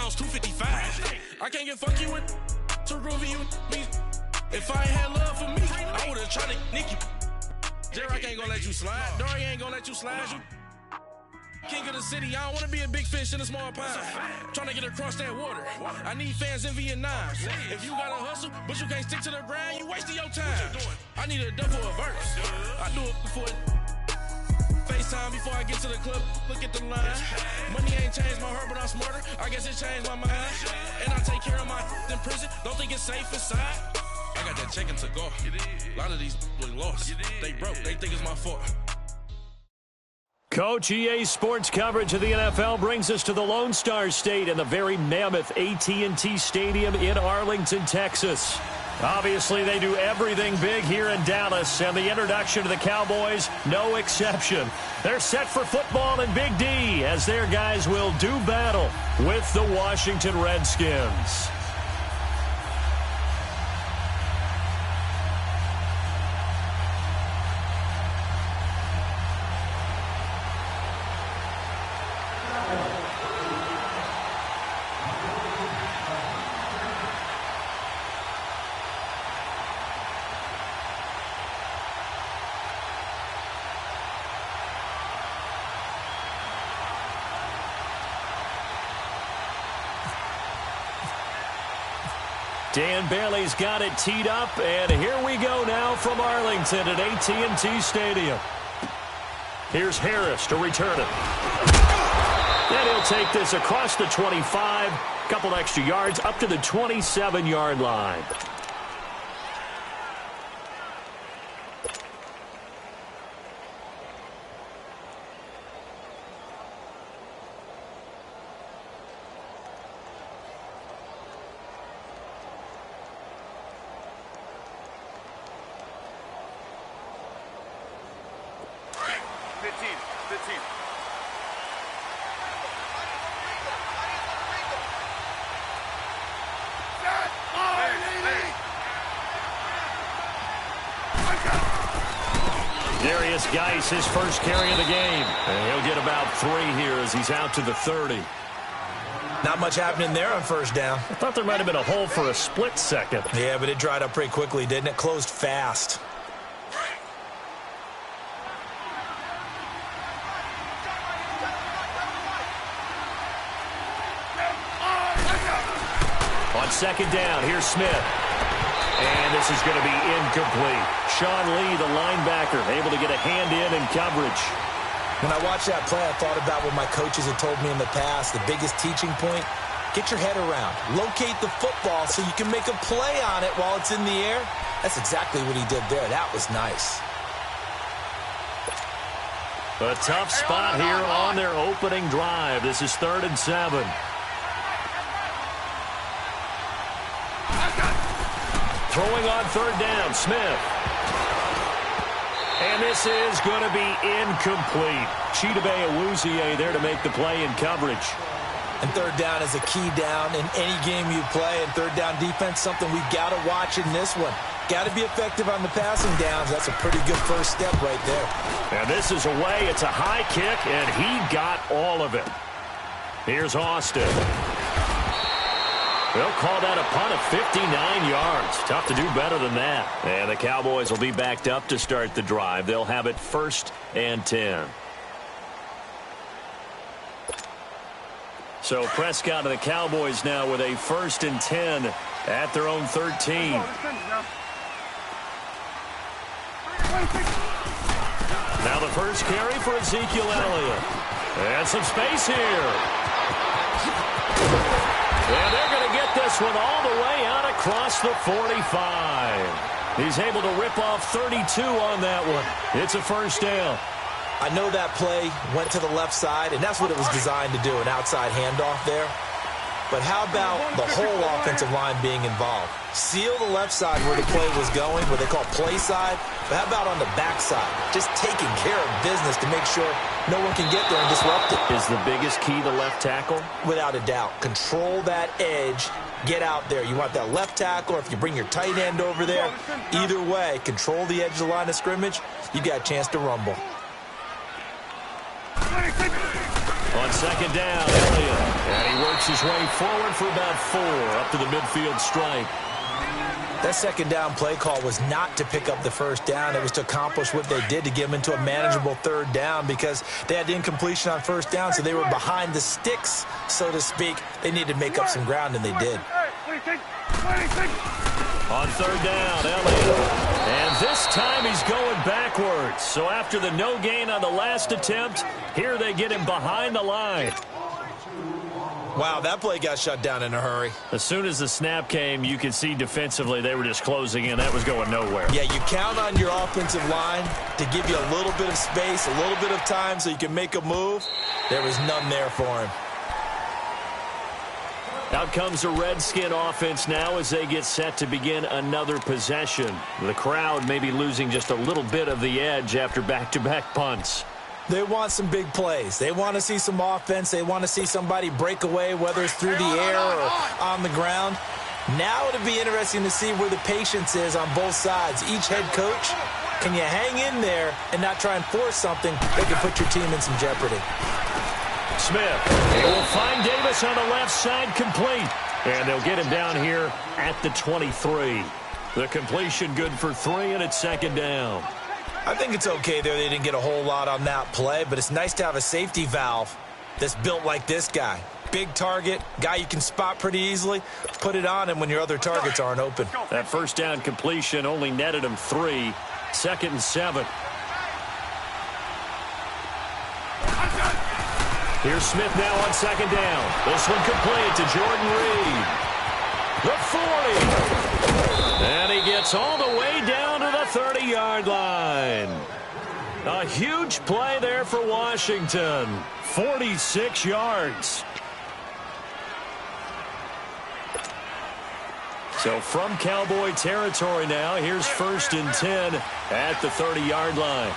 pounds, 255. I can't get fuck you with too groovy you me. If I ain't had love for me, I would've tried to nick you. J-Rock ain't gonna let you slide. Dory ain't gonna let you slide. You king of the city, I don't wanna be a big fish in a small pond. Trying to get across that water. I need fans in Vietnam. If you gotta hustle, but you can't stick to the grind, you wasting your time. I need a double a verse. I do it before FaceTime before I get to the club. Look at the line. Money ain't changed my heart, but I'm smarter. I guess it changed my mind. And I take care of my in prison. Don't think it's safe inside. I got that check to go. A lot of these was lost. They broke. They think it's my fault. Coach, EA Sports coverage of the NFL brings us to the Lone Star State and the very mammoth AT&T Stadium in Arlington, Texas. Obviously, they do everything big here in Dallas, and the introduction to the Cowboys, no exception. They're set for football in Big D as their guys will do battle with the Washington Redskins. Dan Bailey's got it teed up, and here we go now from Arlington at AT&T Stadium. Here's Harris to return it. And he'll take this across the 25, couple extra yards up to the 27-yard line. Geis, his first carry of the game. And he'll get about 3 here as he's out to the 30. Not much happening there on first down. I thought there might have been a hole for a split second. Yeah, but it dried up pretty quickly, didn't it? Closed fast. On second down, here's Smith. And this is going to be incomplete. Sean Lee, the linebacker, able to get a hand in coverage. When I watched that play, I thought about what my coaches had told me in the past. The biggest teaching point, get your head around. Locate the football so you can make a play on it while it's in the air. That's exactly what he did there. That was nice. A tough spot here on their opening drive. This is 3rd and 7. Throwing on 3rd down, Smith. And this is going to be incomplete. Chidobe Awuzie there to make the play in coverage. And 3rd down is a key down in any game you play. And 3rd down defense, something we've got to watch in this one. Got to be effective on the passing downs. That's a pretty good first step right there. And this is away. It's a high kick, and he got all of it. Here's Austin. They'll call that a punt of 59 yards. Tough to do better than that. And the Cowboys will be backed up to start the drive. They'll have it 1st and 10. So Prescott and the Cowboys now with a 1st and 10 at their own 13. Now the first carry for Ezekiel Elliott. And some space here. And they're going to get this one all the way out across the 45. He's able to rip off 32 on that one. It's a 1st down. I know that play went to the left side, and that's what it was designed to do, an outside handoff there. But how about the whole offensive line being involved? Seal the left side where the play was going, what they call play side. But how about on the back side? Just taking care of business to make sure no one can get there and disrupt it. Is the biggest key the left tackle? Without a doubt. Control that edge. Get out there. You want that left tackle, or if you bring your tight end over there, either way, control the edge of the line of scrimmage, you got a chance to rumble. On second down, Elliott. And he works his way forward for about 4 up to the midfield stripe. That second down play call was not to pick up the first down. It was to accomplish what they did, to get them into a manageable third down, because they had incompletion on first down, so they were behind the sticks, so to speak. They needed to make up some ground, and they did. On third down, Elliott. And this time he's going backwards. So after the no gain on the last attempt, here they get him behind the line. Wow, that play got shut down in a hurry. As soon as the snap came, you could see defensively they were just closing in. That was going nowhere. Yeah, you count on your offensive line to give you a little bit of space, a little bit of time so you can make a move. There was none there for him. Out comes the Redskin offense now as they get set to begin another possession. The crowd may be losing just a little bit of the edge after back-to-back punts. They want some big plays. They want to see some offense. They want to see somebody break away, whether it's through the air or on the ground. Now it'll be interesting to see where the patience is on both sides. Each head coach, can you hang in there and not try and force something that can put your team in some jeopardy? Smith, they will find Davis on the left side, complete. And they'll get him down here at the 23. The completion good for 3, and it's second down. I think it's okay there. They didn't get a whole lot on that play, but it's nice to have a safety valve that's built like this guy. Big target, guy you can spot pretty easily. Put it on him when your other targets aren't open. That first down completion only netted him 3. Second and 7. Here's Smith now on second down. This one complete to Jordan Reed. The 40. And he gets all the way down to the 30-yard line. A huge play there for Washington. 46 yards. So from Cowboy territory now, here's 1st and 10 at the 30-yard line.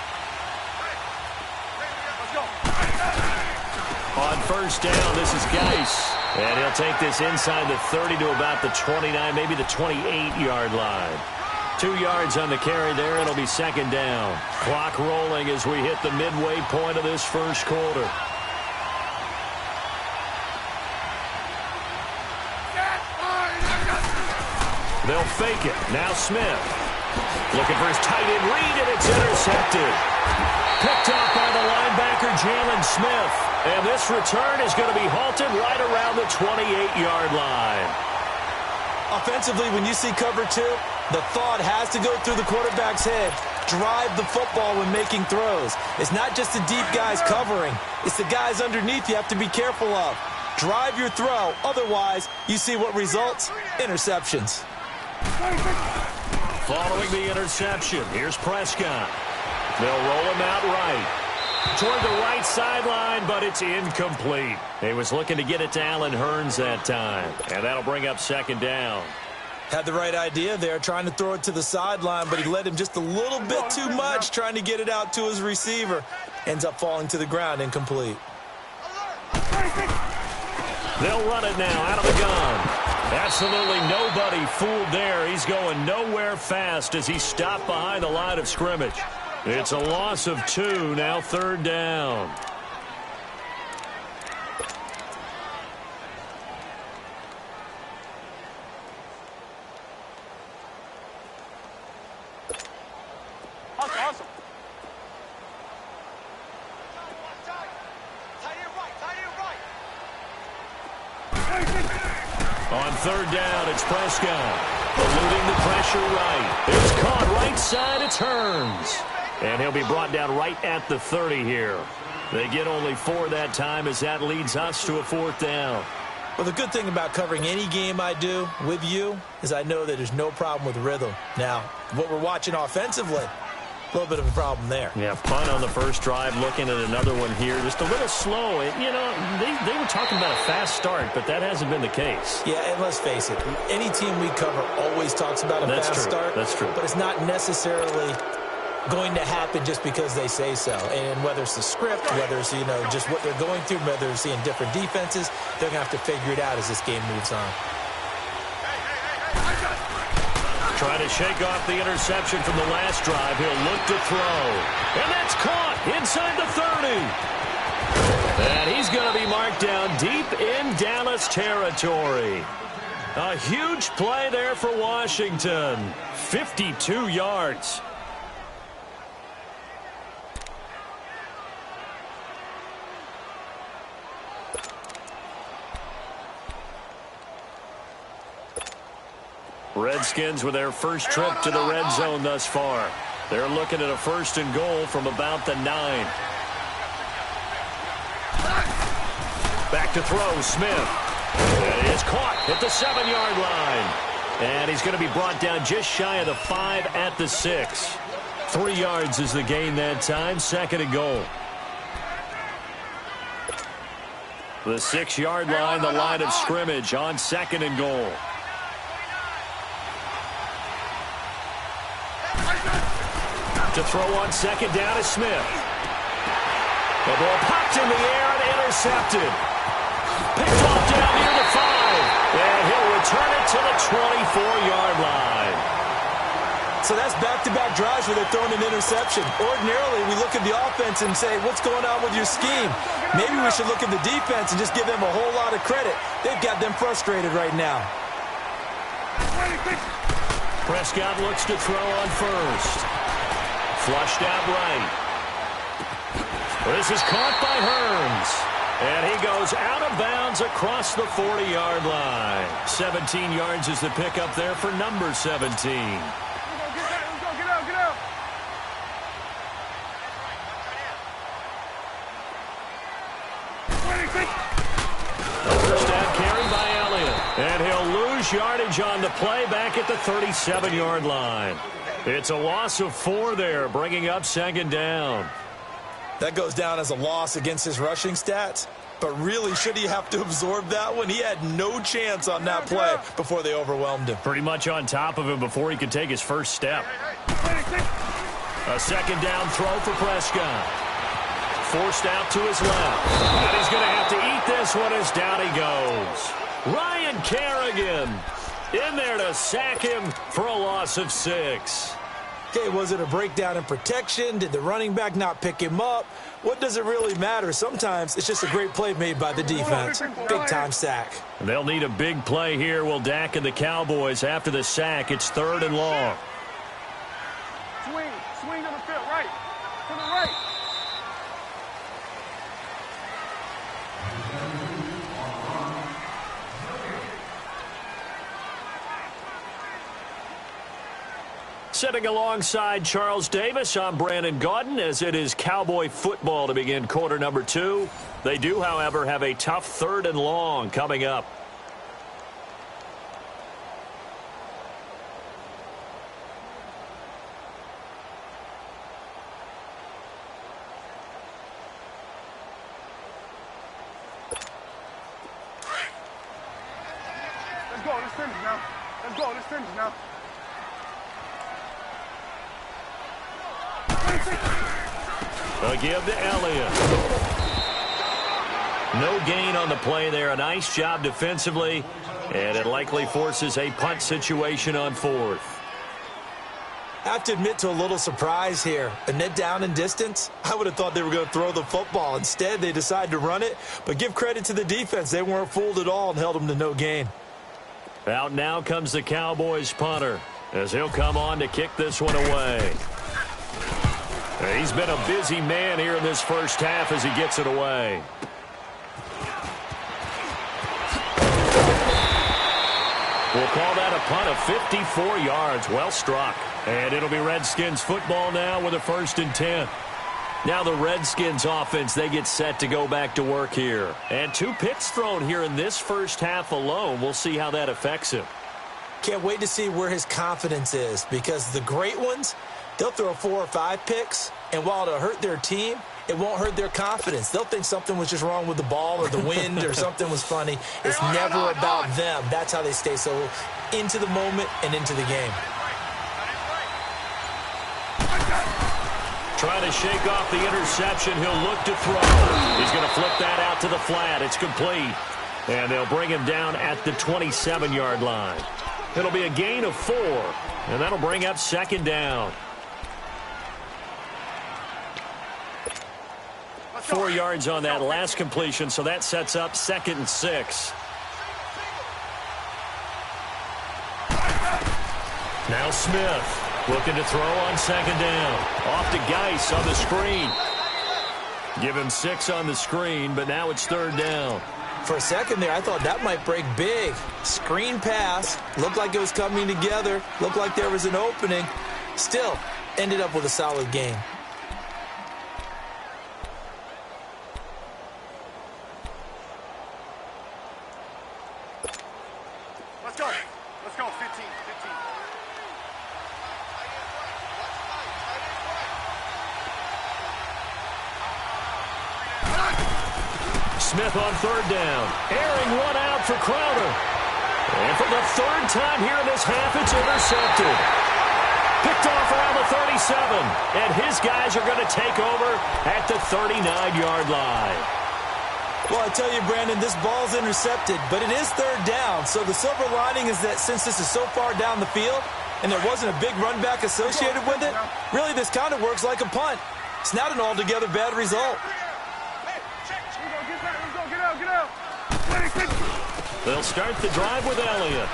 On first down, this is Geis. And he'll take this inside the 30 to about the 29, maybe the 28-yard line. 2 yards on the carry there. It'll be second down. Clock rolling as we hit the midway point of this first quarter. They'll fake it. Now Smith. Looking for his tight end read, and it's intercepted. Picked up by the linebacker, Jalen Smith. And this return is going to be halted right around the 28-yard line. Offensively, when you see cover 2, the thought has to go through the quarterback's head. Drive the football when making throws. It's not just the deep guys covering. It's the guys underneath you have to be careful of. Drive your throw. Otherwise, you see what results? Interceptions. Following the interception, here's Prescott. They'll roll him out right. Toward the right sideline, but it's incomplete. He was looking to get it to Allen Hurns that time, and that'll bring up second down. Had the right idea there, trying to throw it to the sideline, but he led him just a little bit too much, trying to get it out to his receiver. Ends up falling to the ground, incomplete. They'll run it now out of the gun. Absolutely nobody fooled there. He's going nowhere fast as he stopped behind the line of scrimmage. It's a loss of 2, now third down. Awesome. On third down, it's Prescott. Eluding the pressure right. It's caught right side, it's Hurns. And he'll be brought down right at the 30 here. They get only 4 that time as that leads us to a fourth down. Well, the good thing about covering any game I do with you is I know that there's no problem with rhythm. Now, what we're watching offensively, a little bit of a problem there. Yeah, punt on the first drive, looking at another one here. Just a little slow. You know, they were talking about a fast start, but that hasn't been the case. Yeah, and let's face it, any team we cover always talks about a fast start. That's true. But it's not necessarily going to happen just because they say so. And whether it's the script, whether it's, you know, just what they're going through, whether they're seeing different defenses, they're going to have to figure it out as this game moves on. Trying to shake off the interception from the last drive. He'll look to throw. And that's caught inside the 30. And he's going to be marked down deep in Dallas Dallas territory. A huge play there for Washington. 52 yards. Redskins with their first trip to the red zone thus far. They're looking at a 1st and goal from about the 9. Back to throw, Smith. And it is caught at the 7-yard line. And he's going to be brought down just shy of the 5 at the 6. 3 yards is the gain that time, 2nd and goal. The 6-yard line, the line of scrimmage on 2nd and goal. To throw on 2nd down is Smith. The ball popped in the air and intercepted. Picked off down near the 5. And he'll return it to the 24-yard line. So that's back-to-back drives where they're throwing an interception. Ordinarily, we look at the offense and say, what's going on with your scheme? Maybe we should look at the defense and just give them a whole lot of credit. They've got them frustrated right now. Prescott looks to throw on 1st. Flushed out right. This is caught by Hearns. And he goes out of bounds across the 40-yard line. 17 yards is the pickup there for number 17. Let's go, get out. First down carry by Elliott. And he'll lose yardage on the play back at the 37-yard line. It's a loss of 4 there, bringing up 2nd down. That goes down as a loss against his rushing stats. But really, should he have to absorb that one? He had no chance on that play before they overwhelmed him. Pretty much on top of him before he could take his first step. A 2nd down throw for Prescott. Forced out to his left. And he's going to have to eat this one as down he goes. Ryan Kerrigan in there to sack him for a loss of 6. Okay, was it a breakdown in protection? Did the running back not pick him up? What does it really matter? Sometimes it's just a great play made by the defense. Big-time sack. They'll need a big play here. Will Dak and the Cowboys after the sack. It's 3rd and long. Swing on the field, right. To the right. Sitting alongside Charles Davis, I'm Brandon Gaudin as it is Cowboy football to begin quarter number 2. They do, however, have a tough 3rd and long coming up. Let's finish now. A give to Elliott. No gain on the play there. A nice job defensively, and it likely forces a punt situation on 4th. I have to admit to a little surprise here. A net down in distance, I would have thought they were going to throw the football. Instead, they decided to run it, but give credit to the defense. They weren't fooled at all and held them to no gain. Out now comes the Cowboys punter as he'll come on to kick this one away. He's been a busy man here in this first half as he gets it away. We'll call that a punt of 54 yards. Well struck. And it'll be Redskins football now with a 1st and 10. Now the Redskins offense, they get set to go back to work here. And 2 picks thrown here in this first half alone. We'll see how that affects him. Can't wait to see where his confidence is, because the great ones, they'll throw 4 or 5 picks, and while it'll hurt their team, it won't hurt their confidence. They'll think something was just wrong with the ball or the wind or something was funny. It's never about them. That's how they stay so into the moment and into the game. Trying to shake off the interception. He'll look to throw. He's going to flip that out to the flat. It's complete. And they'll bring him down at the 27-yard line. It'll be a gain of 4, and that'll bring up 2nd down. 4 yards on that last completion, so that sets up 2nd and 6. Now Smith looking to throw on second down. Off to Geis on the screen. Give him 6 on the screen, but now it's third down. For a second there, I thought that might break big. Screen pass. Looked like it was coming together. Looked like there was an opening. Still, ended up with a solid game. Let's go. Let's go. 15. Smith on third down. Airing one out for Crowder. And for the third time here in this half, it's intercepted. Picked off around the 37. And his guys are going to take over at the 39-yard line. Well, I tell you, Brandon, this ball's intercepted, but it is third down. So the silver lining is that since this is so far down the field and there wasn't a big run back associated with it, really this kind of works like a punt. It's not an altogether bad result. They'll start the drive with Elliott.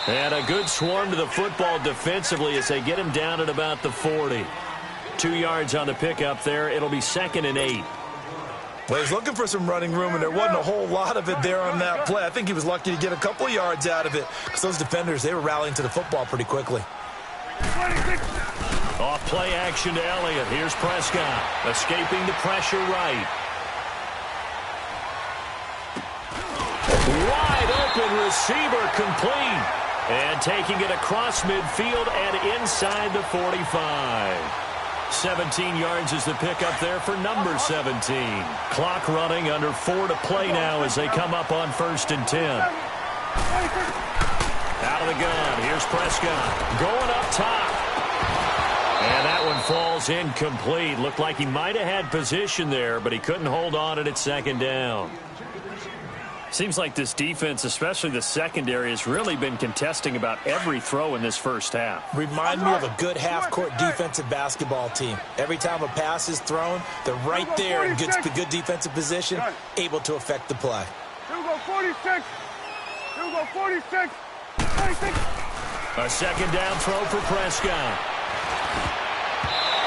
And a good swarm to the football defensively as they get him down at about the 40. 2 yards on the pickup there. It'll be 2nd and 8. Well, he's looking for some running room, and there wasn't a whole lot of it there on that play. I think he was lucky to get a couple of yards out of it because those defenders, they were rallying to the football pretty quickly. Off play action to Elliott. Here's Prescott. Escaping the pressure right. Wide open receiver complete. And taking it across midfield and inside the 45. 17 yards is the pickup there for number 17. Clock running, under 4 to play now as they come up on 1st and 10. Out of the gun. Here's Prescott going up top. And that one falls incomplete. Looked like he might have had position there, but he couldn't hold on at 2nd down. Seems like this defense, especially the secondary, has really been contesting about every throw in this first half. Remind me of a good half-court defensive basketball team. Every time a pass is thrown, they're right there in good defensive position, able to affect the play. Here we go, 46. Here we go, 46. 46. A 2nd down throw for Prescott.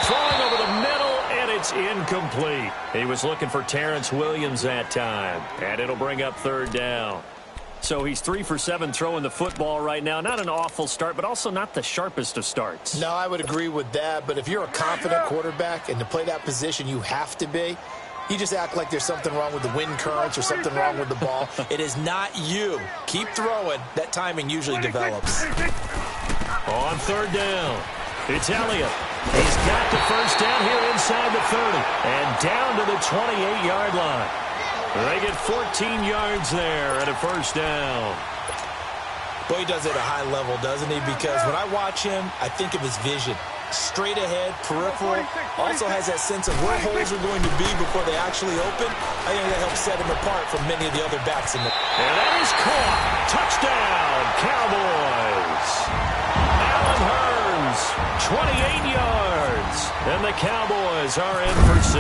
Throwing over the middle, and it's incomplete. He was looking for Terrence Williams that time, and it'll bring up 3rd down. So he's 3 for 7 throwing the football right now. Not an awful start, but also not the sharpest of starts. No, I would agree with that, but if you're a confident quarterback and to play that position you have to be, you just act like there's something wrong with the wind currents or something wrong with the ball. It is not you. Keep throwing. That timing usually develops. On 3rd down, it's Elliott. He's got the first down here inside the 30 and down to the 28-yard line. They get 14 yards there at a 1st down. Boy, he does it at a high level, doesn't he? Because when I watch him, I think of his vision. Straight ahead, peripheral. Also has that sense of where holes are going to be before they actually open. I think that helps set him apart from many of the other backs in the... And that is caught. Touchdown, Cowboys. Allen Hurns, 28 yards. And the Cowboys are in for 6.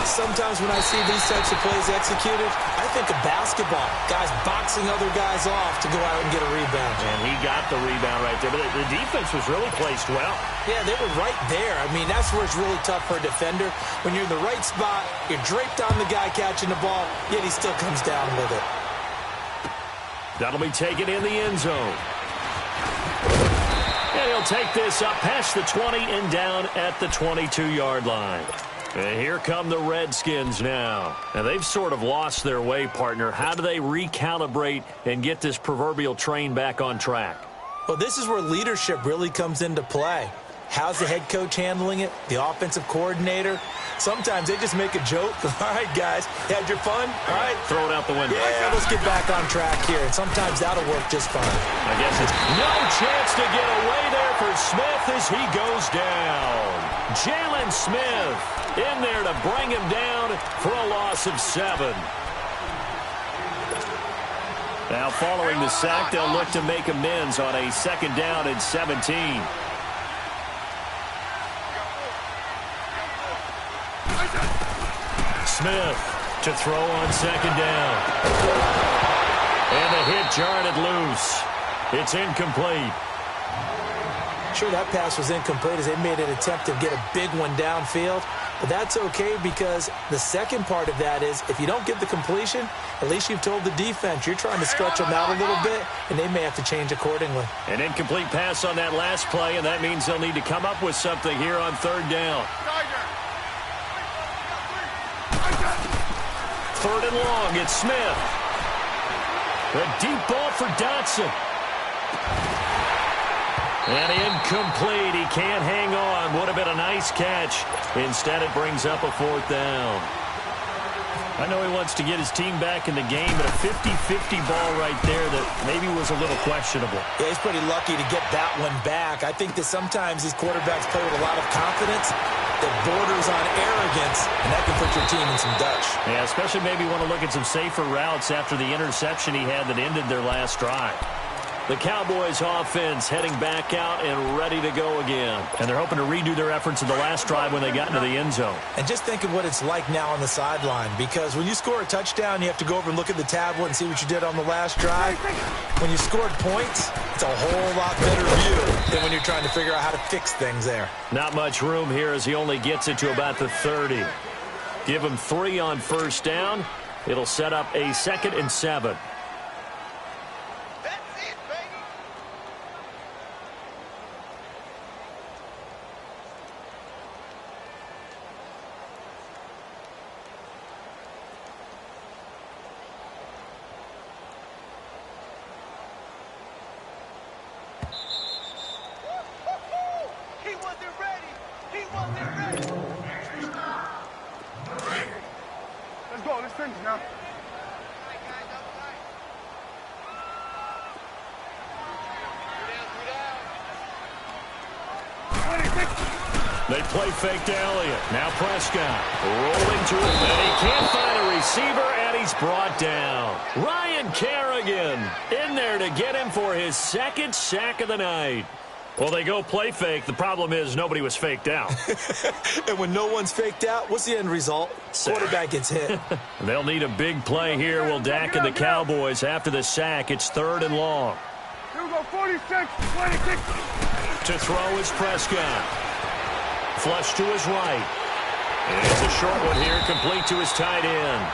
Sometimes when I see these types of plays executed, I think of basketball. Guys boxing other guys off to go out and get a rebound. And he got the rebound right there. But the defense was really placed well. Yeah, they were right there. I mean, that's where it's really tough for a defender. When you're in the right spot, you're draped on the guy catching the ball, yet he still comes down with it. That'll be taken in the end zone. And he'll take this up past the 20 and down at the 22-yard line. And here come the Redskins now. Now, they've sort of lost their way, partner. How do they recalibrate and get this proverbial train back on track? Well, this is where leadership really comes into play. How's the head coach handling it? The offensive coordinator? Sometimes they just make a joke. All right, guys, had your fun? All right. Throw it out the window. Yeah, let's get back on track here. And sometimes that'll work just fine. I guess it's no chance to get away there for Smith as he goes down. Jalen Smith in there to bring him down for a loss of 7. Now, following the sack, they'll look to make amends on a 2nd down and 17. Smith to throw on 2nd down. And the hit jarred it loose. It's incomplete. Sure, that pass was incomplete as they made an attempt to get a big one downfield. But that's okay because the second part of that is if you don't get the completion, at least you've told the defense you're trying to stretch them out a little bit, and they may have to change accordingly. An incomplete pass on that last play, and that means they'll need to come up with something here on third down. Third and long, it's Smith. A deep ball for Dotson. And incomplete. He can't hang on. Would have been a nice catch. Instead, it brings up a fourth down. I know he wants to get his team back in the game, but a 50-50 ball right there that maybe was a little questionable. Yeah, he's pretty lucky to get that one back. I think that sometimes these quarterbacks play with a lot of confidence that borders on arrogance, and that can put your team in some dutch. Yeah, especially maybe want to look at some safer routes after the interception he had that ended their last drive. The Cowboys offense heading back out and ready to go again. And they're hoping to redo their efforts in the last drive when they got into the end zone. And just think of what it's like now on the sideline, because when you score a touchdown, you have to go over and look at the tablet and see what you did on the last drive. When you scored points, it's a whole lot better view than when you're trying to figure out how to fix things there. Not much room here as he only gets it to about the 30. Give him 3 on first down. It'll set up a 2nd and 7. They play fake to Elliott. Now Prescott rolling to it, and he can't find a receiver, and he's brought down. Ryan Kerrigan in there to get him for his 2nd sack of the night. Well, they go play fake. The problem is nobody was faked out. And when no one's faked out, what's the end result? Quarterback gets hit. They'll need a big play here. Will Dak and the Cowboys after the sack. It's 3rd and long. Here we go, 46, 26. To throw is Prescott. Flush to his right. And it's a short one here, complete to his tight end.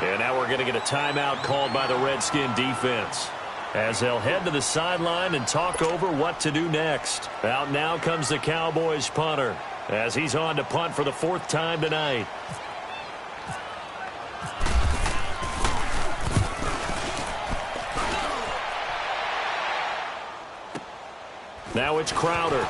And now we're going to get a timeout called by the Redskin defense, as they'll head to the sideline and talk over what to do next. Out now comes the Cowboys punter, as he's on to punt for the 4th time tonight. Now it's Crowder.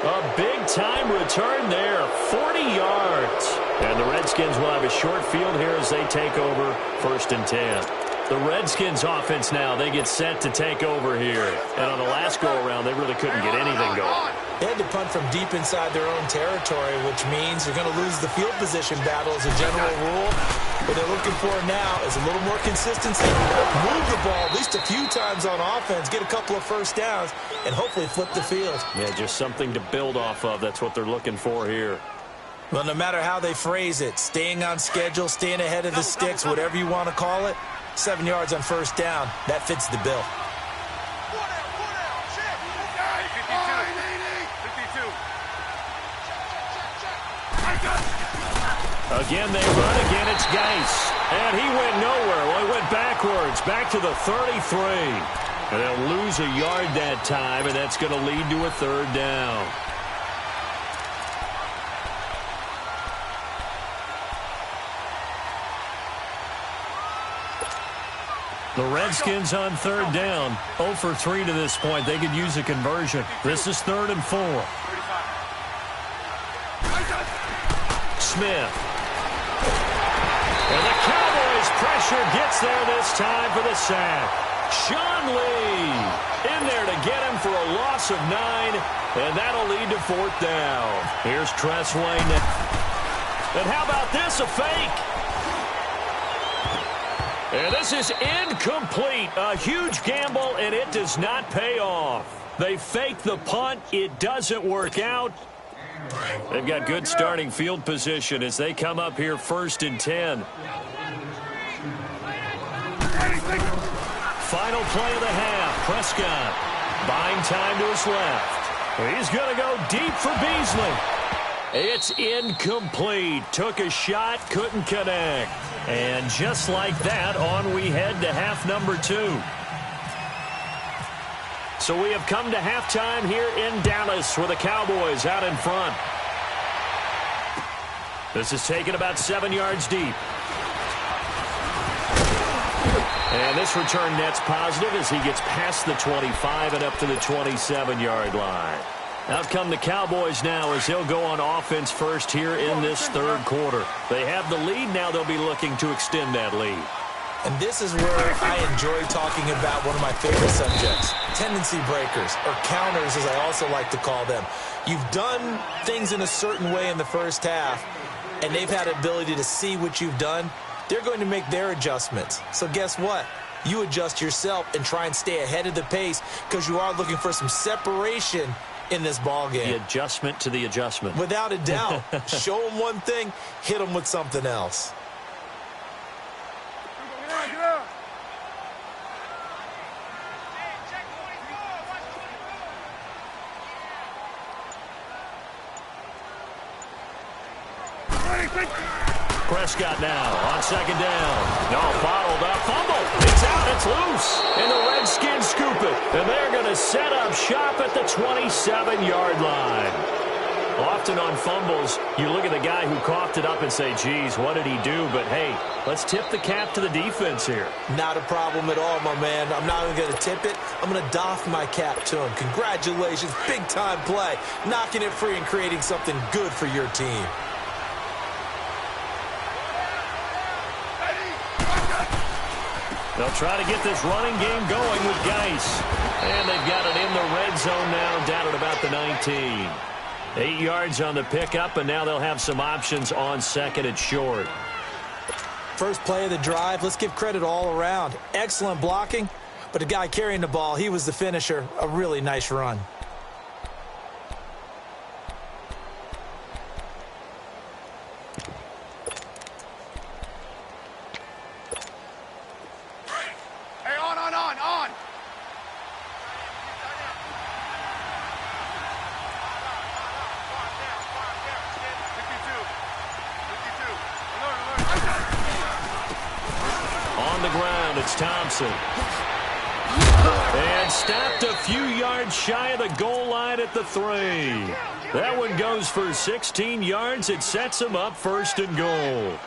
A big-time return there, 40 yards. And the Redskins will have a short field here as they take over 1st and 10. The Redskins offense now, they get set to take over here. And on the last go-around, they really couldn't get anything going. They had to punt from deep inside their own territory, which means you're going to lose the field position battle as a general rule. What they're looking for now is a little more consistency, move the ball at least a few times on offense, get a couple of first downs, and hopefully flip the field. Yeah, just something to build off of. That's what they're looking for here. Well, no matter how they phrase it, staying on schedule, staying ahead of the sticks, whatever you want to call it, 7 yards on first down, that fits the bill. Again, they run. Again, it's Geis. And he went nowhere. Well, he went backwards, back to the 33. And they'll lose a yard that time, and that's going to lead to a 3rd down. The Redskins on 3rd down, 0 for 3 to this point. They could use a conversion. This is 3rd and 4. Smith. And the Cowboys pressure gets there this time for the sack. Sean Lee in there to get him for a loss of 9, and that'll lead to 4th down. Here's Tress Wayne. And how about this, a fake? And this is incomplete. A huge gamble, and it does not pay off. They fake the punt. It doesn't work out. They've got good starting field position as they come up here 1st and 10. Final play of the half. Prescott buying time to his left. He's going to go deep for Beasley. It's incomplete. Took a shot, couldn't connect. And just like that, on we head to half number 2. So we have come to halftime here in Dallas with the Cowboys out in front. This is taken about 7 yards deep. And this return net's positive as he gets past the 25 and up to the 27-yard line. Out come the Cowboys now as they'll go on offense first here in this third quarter. They have the lead. Now they'll be looking to extend that lead. And this is where I enjoy talking about one of my favorite subjects, tendency breakers, or counters as I also like to call them. You've done things in a certain way in the first half, and they've had the ability to see what you've done. They're going to make their adjustments. So guess what? You adjust yourself and try and stay ahead of the pace because you are looking for some separation in this ball game. The adjustment to the adjustment. Without a doubt. Show them one thing, hit them with something else. Prescott now on 2nd down. No, bottled up. Fumble. It's out. It's loose. And the Redskins scoop it. And they're going to set up shop at the 27-yard line. Often on fumbles, you look at the guy who coughed it up and say, geez, what did he do? But, hey, let's tip the cap to the defense here. Not a problem at all, my man. I'm not even going to tip it. I'm going to doff my cap to him. Congratulations. Big-time play. Knocking it free and creating something good for your team. They'll try to get this running game going with Geis. And they've got it in the red zone now, down at about the 19. 8 yards on the pickup, and now they'll have some options on 2nd and short. First play of the drive, let's give credit all around. Excellent blocking, but the guy carrying the ball, he was the finisher. A really nice run. Thompson. And stopped a few yards shy of the goal line at the 3. That one goes for 16 yards. It sets him up 1st and goal.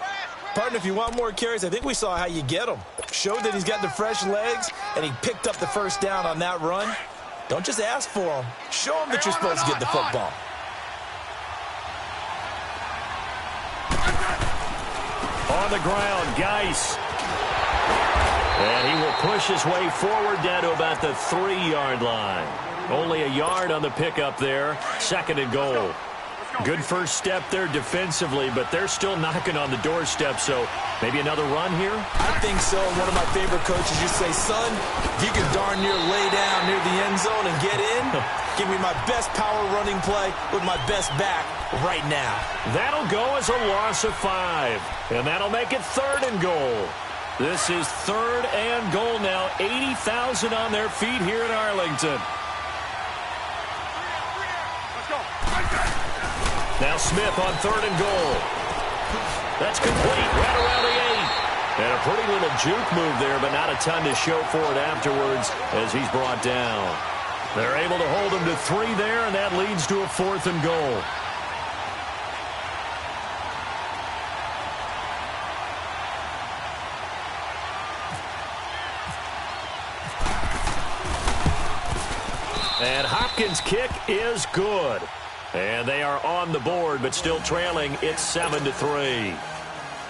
Partner, if you want more carries, I think we saw how you get them. Showed that he's got the fresh legs, and he picked up the first down on that run. Don't just ask for them. Show them that you're supposed to get the football. On the ground, Geis. And he will push his way forward down to about the 3-yard line. Only a yard on the pickup there. 2nd and goal. Good first step there defensively, but they're still knocking on the doorstep, so maybe another run here? I think so. One of my favorite coaches used to say, son, if you can darn near lay down near the end zone and get in, give me my best power running play with my best back right now. That'll go as a loss of 5, and that'll make it 3rd and goal. This is 3rd and goal now. 80,000 on their feet here in Arlington. Now Smith on 3rd and goal. That's complete right around the 8. And a pretty little juke move there, but not a ton to show for it afterwards as he's brought down. They're able to hold him to 3 there, and that leads to a 4th and goal. And Hopkins' kick is good. And they are on the board, but still trailing. It's 7-3.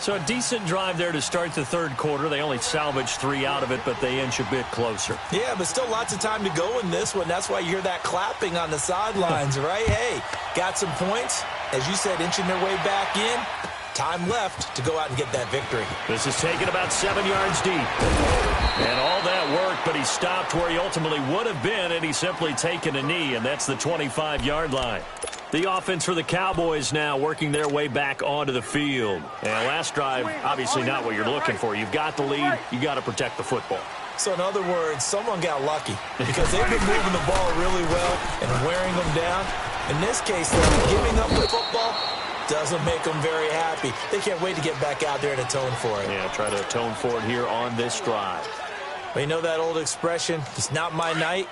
So a decent drive there to start the third quarter. They only salvaged 3 out of it, but they inch a bit closer. Yeah, but still lots of time to go in this one. That's why you hear that clapping on the sidelines, right? Hey, got some points. As you said, inching their way back in. Time left to go out and get that victory. This is taken about 7 yards deep. And all that work, but he stopped where he ultimately would have been, and he's simply taken a knee, and that's the 25-yard line. The offense for the Cowboys now working their way back onto the field. And last drive, obviously not what you're looking for. You've got the lead. You got to protect the football. So in other words, someone got lucky because they've been moving the ball really well and wearing them down. In this case, though, giving up the football doesn't make them very happy. They can't wait to get back out there and atone for it. Yeah, try to atone for it here on this drive. But you know that old expression, it's not my night?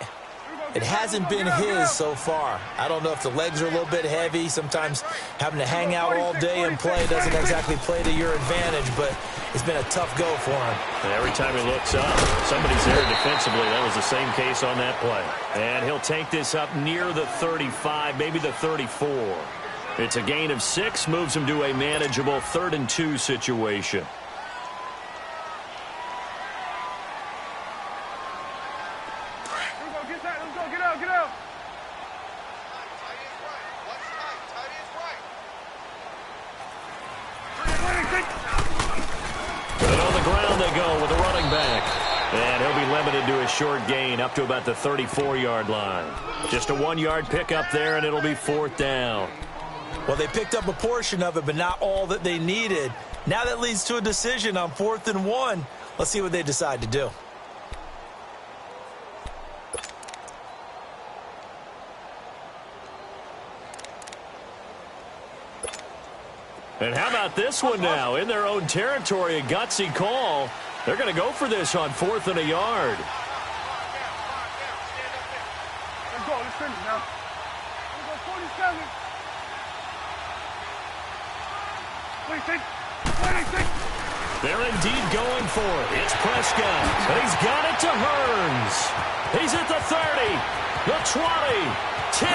It hasn't been his so far. I don't know if the legs are a little bit heavy. Sometimes having to hang out all day and play doesn't exactly play to your advantage, but it's been a tough go for him. And every time he looks up, somebody's there defensively. That was the same case on that play. And he'll take this up near the 35, maybe the 34. It's a gain of 6, moves him to a manageable 3rd and 2 situation. Short gain up to about the 34-yard line. Just a 1-yard pickup there, and it'll be 4th down. Well, they picked up a portion of it, but not all that they needed. Now that leads to a decision on 4th and 1. Let's see what they decide to do. And how about this one now? In their own territory, a gutsy call. They're going to go for this on 4th and a yard. Let's finish now. Let's go 47. 26. 26. They're indeed going for it. It's Prescott, but he's got it to Hearns. He's at the 30, the 20, 10,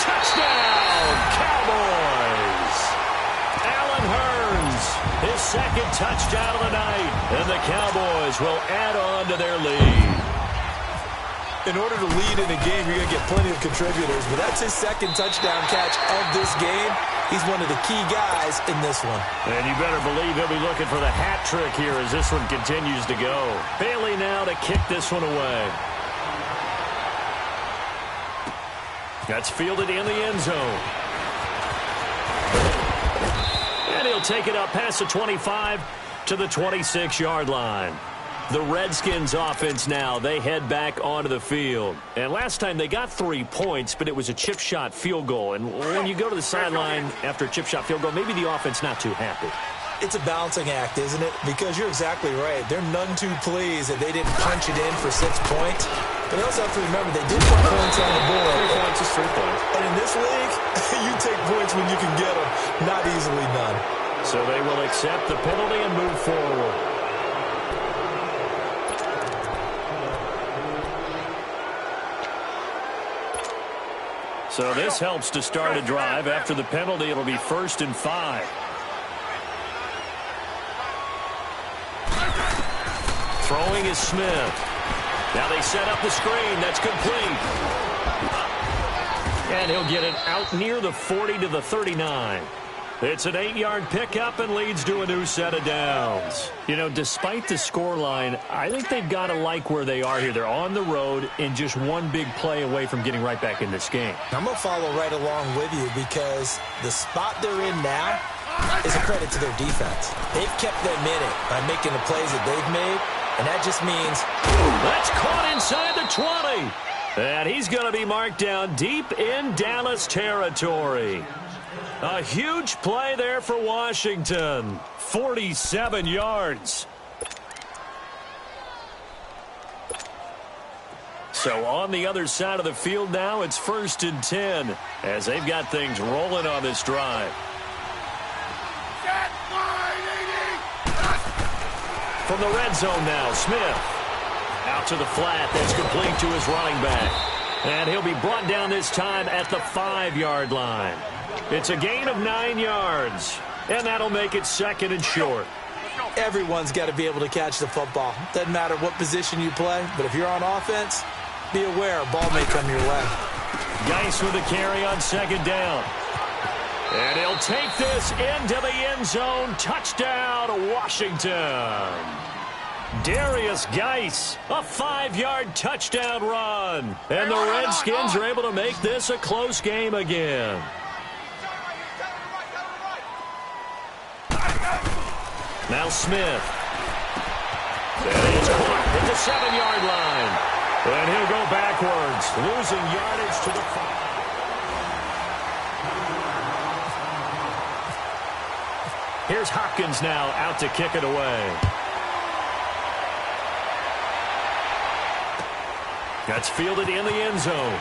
touchdown, Cowboys. Allen Hearns, his 2nd touchdown of the night, and the Cowboys will add on to their lead. In order to lead in a game, you're going to get plenty of contributors, but that's his 2nd touchdown catch of this game. He's one of the key guys in this one. And you better believe he'll be looking for the hat trick here as this one continues to go. Bailey now to kick this one away. That's fielded in the end zone. And he'll take it up past the 25 to the 26-yard line. The Redskins offense now, they head back onto the field. And last time they got 3 points, but it was a chip shot field goal. And when you go to the sideline after a chip shot field goal, maybe the offense not too happy. It's a balancing act, isn't it? Because you're exactly right. They're none too pleased that they didn't punch it in for 6 points. But they also have to remember they did put points on the board. 3 points is 3 points. And in this league, you take points when you can get them, not easily done. So they will accept the penalty and move forward. So this helps to start a drive. After the penalty, it'll be 1st and 5. Throwing is Smith. Now they set up the screen. That's complete. And he'll get it out near the 40 to the 39. It's an 8-yard pickup and leads to a new set of downs. You know, despite the scoreline, I think they've got to like where they are here. They're on the road and just one big play away from getting right back in this game. I'm going to follow right along with you because the spot they're in now is a credit to their defense. They've kept them in it by making the plays that they've made, and that just means... That's caught inside the 20. And he's going to be marked down deep in Dallas territory. A huge play there for Washington. 47 yards. So on the other side of the field now, it's 1st and 10 as they've got things rolling on this drive. From the red zone now, Smith. Out to the flat. That's complete to his running back. And he'll be brought down this time at the 5-yard line. It's a gain of 9 yards, and that'll make it 2nd and short. Everyone's got to be able to catch the football. Doesn't matter what position you play, but if you're on offense, be aware a ball may come your way. Geis with a carry on 2nd down. And he'll take this into the end zone. Touchdown, Washington. Darius Geis, a 5-yard touchdown run. And the Redskins are able to make this a close game again. Now Smith. And he's caught at the 7-yard line. And he'll go backwards, losing yardage to the 5. Here's Hopkins now out to kick it away. That's fielded in the end zone.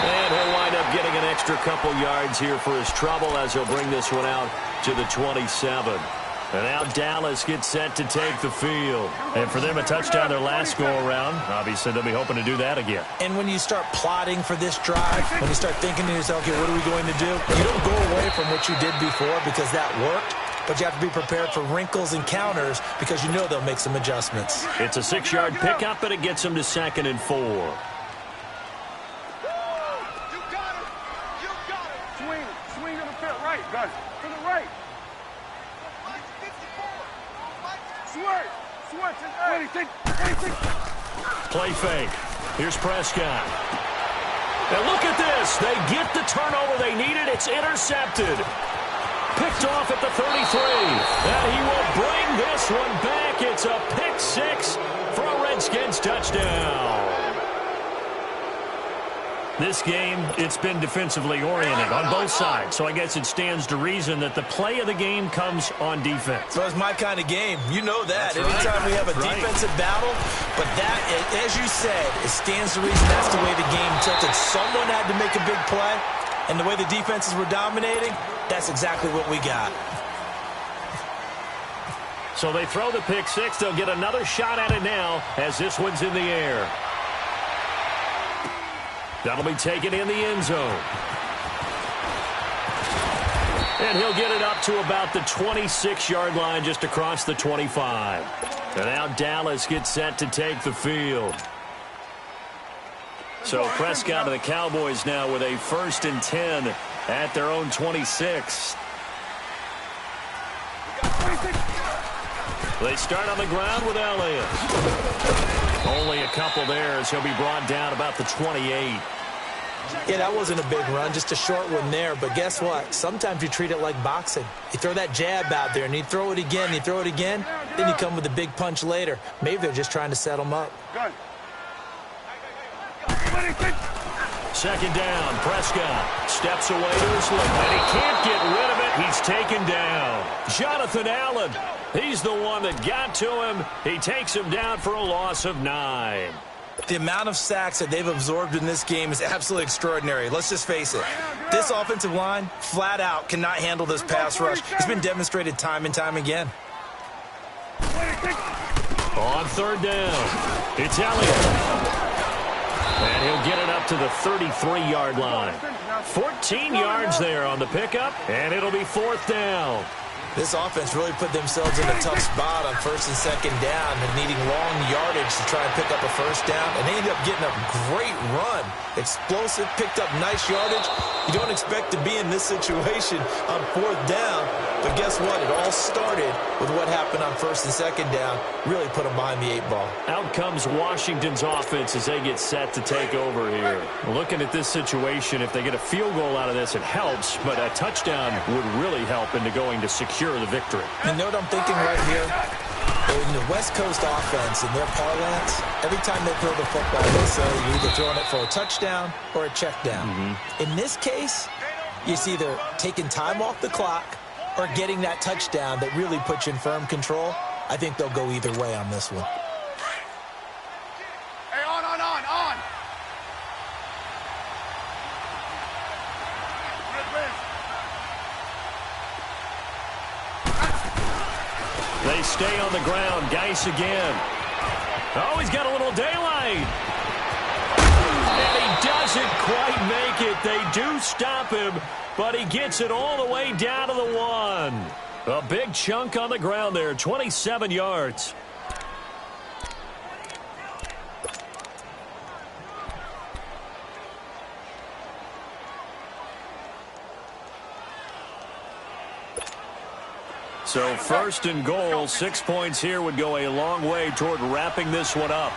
And he'll wind up getting an extra couple yards here for his trouble as he'll bring this one out to the 27. And now Dallas gets set to take the field. And for them, a touchdown their last go-around. Obviously, they'll be hoping to do that again. And when you start plotting for this drive, when you start thinking to yourself, okay, what are we going to do? You don't go away from what you did before because that worked. But you have to be prepared for wrinkles and counters because you know they'll make some adjustments. It's a 6-yard pickup, and it gets them to 2nd and 4. Swing to the fit right, guys. To the right. Switch. 26. Play fake. Here's Prescott. And look at this. They get the turnover they needed. It's intercepted. Picked off at the 33. And he will bring this one back. It's a pick 6 for a Redskins touchdown. This game, it's been defensively oriented on both sides, so I guess it stands to reason that the play of the game comes on defense. So it's my kind of game. You know that. That's Anytime right. we have a defensive battle, but that, as you said, it stands to reason that's the way the game tilted. Someone had to make a big play, and the way the defenses were dominating, that's exactly what we got. So they throw the pick 6. They'll get another shot at it now as this one's in the air. That'll be taken in the end zone. And he'll get it up to about the 26-yard line just across the 25. And now Dallas gets set to take the field. So Prescott and the Cowboys now with a 1st and 10 at their own 26. They start on the ground with Elliott. Only a couple there as he'll be brought down about the 28. Yeah, that wasn't a big run, just a short one there. But guess what? Sometimes you treat it like boxing. You throw that jab out there, and you throw it again, then you come with a big punch later. Maybe they're just trying to set him up. Second down, Prescott steps away to his left, and he can't get rid of it. He's taken down. Jonathan Allen, he's the one that got to him. He takes him down for a loss of 9. The amount of sacks that they've absorbed in this game is absolutely extraordinary. Let's just face it. This offensive line, flat out, cannot handle this pass rush. It's been demonstrated time and time again. On 3rd down, it's Elliott. And he'll get it up to the 33-yard line. 14 yards there on the pickup, and it'll be 4th down. This offense really put themselves in a tough spot on 1st and 2nd down and needing long yardage to try and pick up a 1st down. And they ended up getting a great run. Explosive, picked up nice yardage. You don't expect to be in this situation on 4th down. But guess what? It all started with what happened on 1st and 2nd down. Really put them behind the 8 ball. Out comes Washington's offense as they get set to take over here. Looking at this situation, if they get a field goal out of this, it helps. But a touchdown would really help into going to secure the victory. You know what I'm thinking right here? In the West Coast offense, in their parlance, every time they throw the football, they say you're either throwing it for a touchdown or a check down. In this case, it's either taking time off the clock or getting that touchdown that really puts you in firm control. I think they'll go either way on this one. Hey, on. They stay on the ground. Geis again. Oh, he's got a little daylight. And he doesn't quite make it. They do stop him, but he gets it all the way down to the 1. A big chunk on the ground there, 27 yards. So first and goal, 6 points here would go a long way toward wrapping this one up.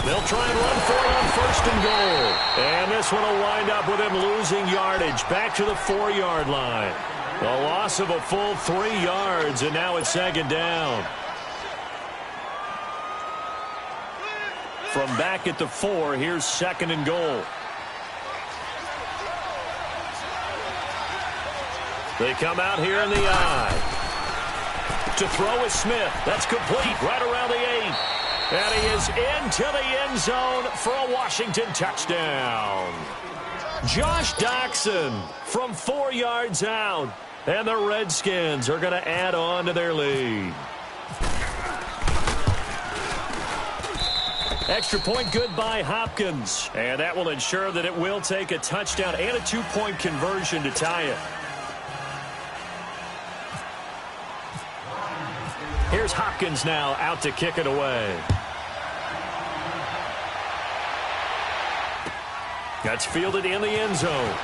They'll try and run for it on first and goal. And this one will wind up with him losing yardage back to the 4-yard line. A loss of a full 3 yards, and now it's second down. From back at the 4, here's second and goal. They come out here in the I. To throw is Smith. That's complete right around the 8. And he is into the end zone for a Washington touchdown. Josh Doxson from 4 yards out. And the Redskins are going to add on to their lead. Extra point good by Hopkins. And that will ensure that it will take a touchdown and a 2-point conversion to tie it. Here's Hopkins now out to kick it away. That's fielded in the end zone.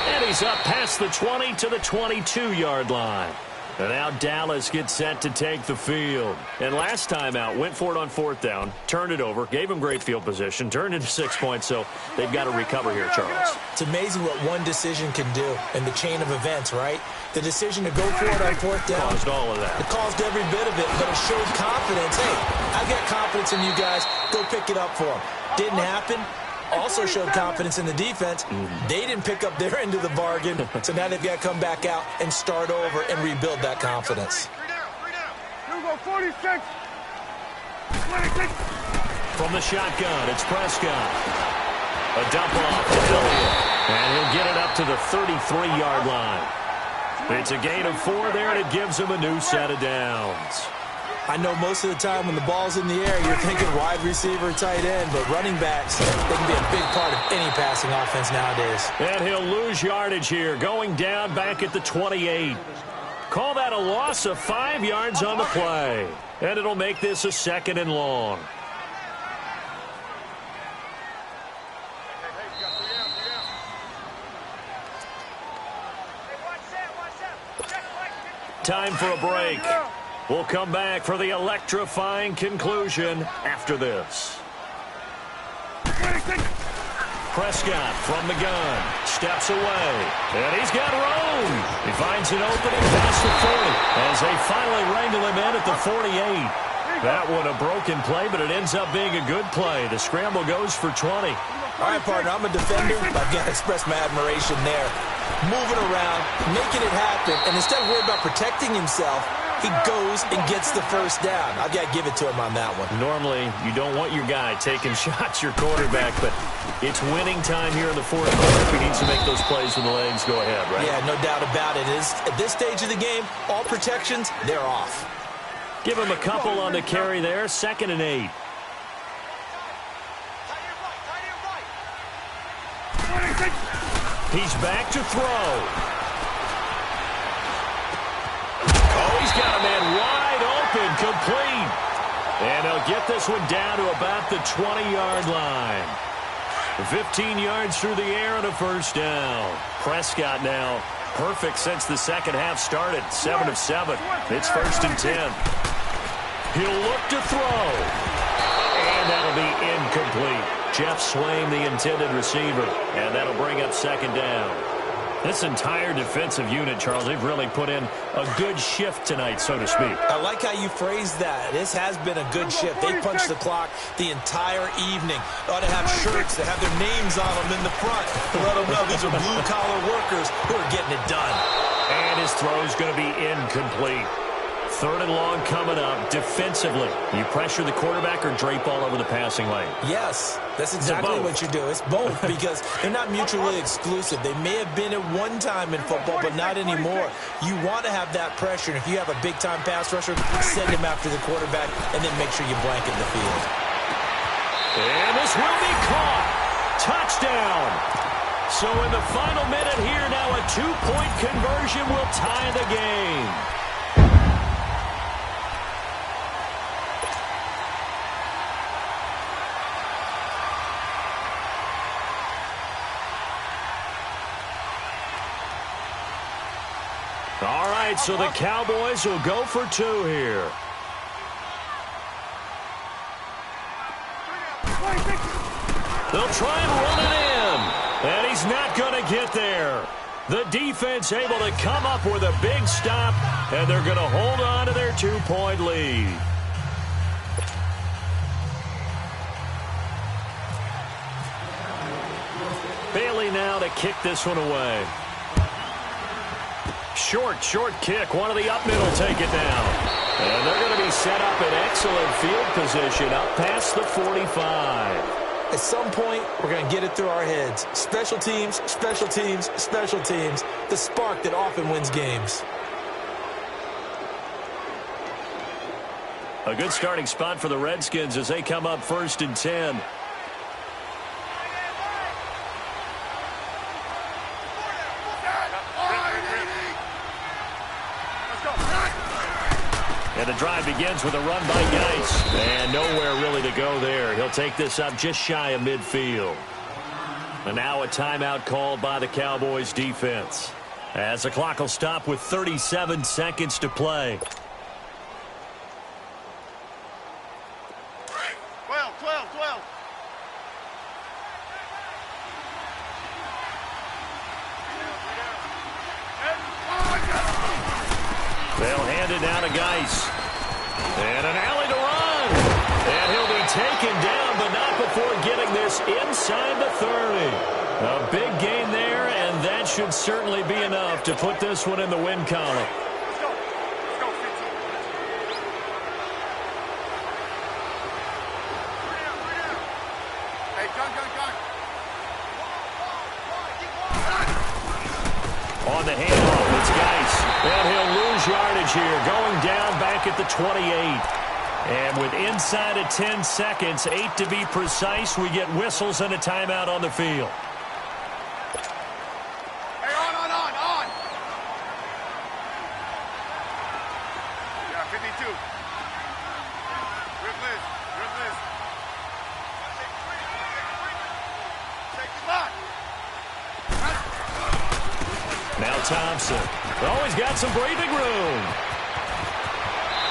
And he's up past the 20 to the 22-yard line. And now Dallas gets set to take the field. And last time out, went for it on 4th down, turned it over, gave him great field position, turned into 6 points, so they've got to recover here, Charles. It's amazing what one decision can do in the chain of events, right? The decision to go for it on 4th down. Caused all of that. It caused every bit of it, but it showed confidence. Hey, I've got confidence in you guys. Go pick it up for them. Didn't happen. Also showed confidence in the defense. They didn't pick up their end of the bargain, so now they've got to come back out and start over and rebuild that confidence. 3 down. 46. 26. From the shotgun, it's Prescott. A dump off to Elliott. And he'll get it up to the 33-yard line. It's a gain of 4 there, and it gives him a new set of downs. I know most of the time when the ball's in the air, you're thinking wide receiver, tight end, but running backs, they can be a big part of any passing offense nowadays. And he'll lose yardage here, going down back at the 28. Call that a loss of 5 yards on the play. And it'll make this a 2nd and long. Time for a break. We'll come back for the electrifying conclusion after this. Prescott from the gun, steps away, and he's got room. He finds an opening past the 40 as they finally wrangle him in at the 48. That one a broken play, but it ends up being a good play. The scramble goes for 20. All right, partner, I'm a defender, but I've got to express my admiration there. Moving around, making it happen, and instead of worrying about protecting himself, he goes and gets the first down. I've got to give it to him on that one. Normally, you don't want your guy taking shots, your quarterback, but it's winning time here in the 4th quarter. If he needs to make those plays with the legs, go ahead, right? Yeah, no doubt about it. At this stage of the game, all protections, they're off. Give him a couple on the carry there, 2nd and 8. He's back to throw. Oh, he's got a man wide open, complete. And he'll get this one down to about the 20-yard line. 15 yards through the air and a first down. Prescott now perfect since the second half started. 7 of 7. It's 1st and 10. He'll look to throw. And that'll be incomplete. Jeff Swaim, the intended receiver. And that'll bring up 2nd down. This entire defensive unit, Charles, they've really put in a good shift tonight, so to speak. I like how you phrased that. This has been a good shift. They punched the clock the entire evening. They ought to have shirts that have their names on them in the front to let them know these are blue-collar workers who are getting it done. And his throw's going to be incomplete. 3rd and long coming up. Defensively, you pressure the quarterback or drape all over the passing lane? Yes, that's exactly what you do. It's both because they're not mutually exclusive. They may have been at one time in football, but not anymore. You want to have that pressure, and if you have a big-time pass rusher, send him after the quarterback, and then make sure you blanket the field. And this will be caught. Touchdown. So in the final minute here now, a 2-point conversion will tie the game. All right, so the Cowboys will go for 2 here. They'll try and run it in, and he's not going to get there. The defense able to come up with a big stop, and they're going to hold on to their 2-point lead. Bailey now to kick this one away. Short kick. One of the up middle take it down. And they're going to be set up in excellent field position up past the 45. At some point, we're going to get it through our heads. Special teams, special teams, special teams. The spark that often wins games. A good starting spot for the Redskins as they come up 1st and 10. And the drive begins with a run by Geis. And nowhere really to go there. He'll take this up just shy of midfield. And now a timeout called by the Cowboys defense, as the clock will stop with 37 seconds to play. 12. They'll hand it down to Geis. And an alley to run. And he'll be taken down, but not before getting this inside the 30. A big gain there, and that should certainly be enough to put this one in the win column. Let's go. Hey, gun. On the handoff, it's Geis. And he'll lose yardage here, going down back at the 28. And with inside of 10 seconds, 8 to be precise, we get whistles and a timeout on the field. Hey, on. Yeah, 52. Rip this. Take the back. Now Thompson. Oh, he's got some breathing room.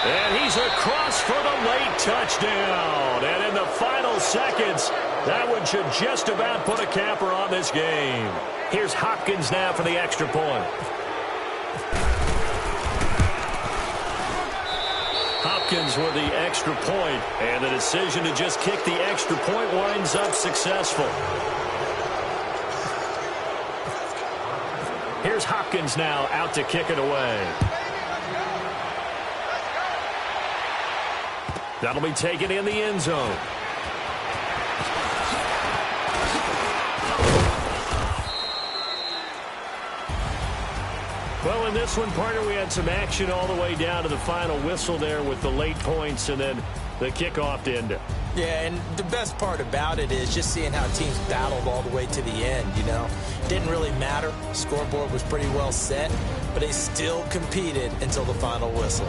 And he's across for the late touchdown. And in the final seconds, that one should just about put a capper on this game. Here's Hopkins now for the extra point. Hopkins with the extra point, and the decision to just kick the extra point winds up successful. Here's Hopkins now out to kick it away. That'll be taken in the end zone. Well, in this one, partner, we had some action all the way down to the final whistle there with the late points and then the kickoff to end it. Yeah, and the best part about it is just seeing how teams battled all the way to the end, you know. Didn't really matter. Scoreboard was pretty well set, but they still competed until the final whistle.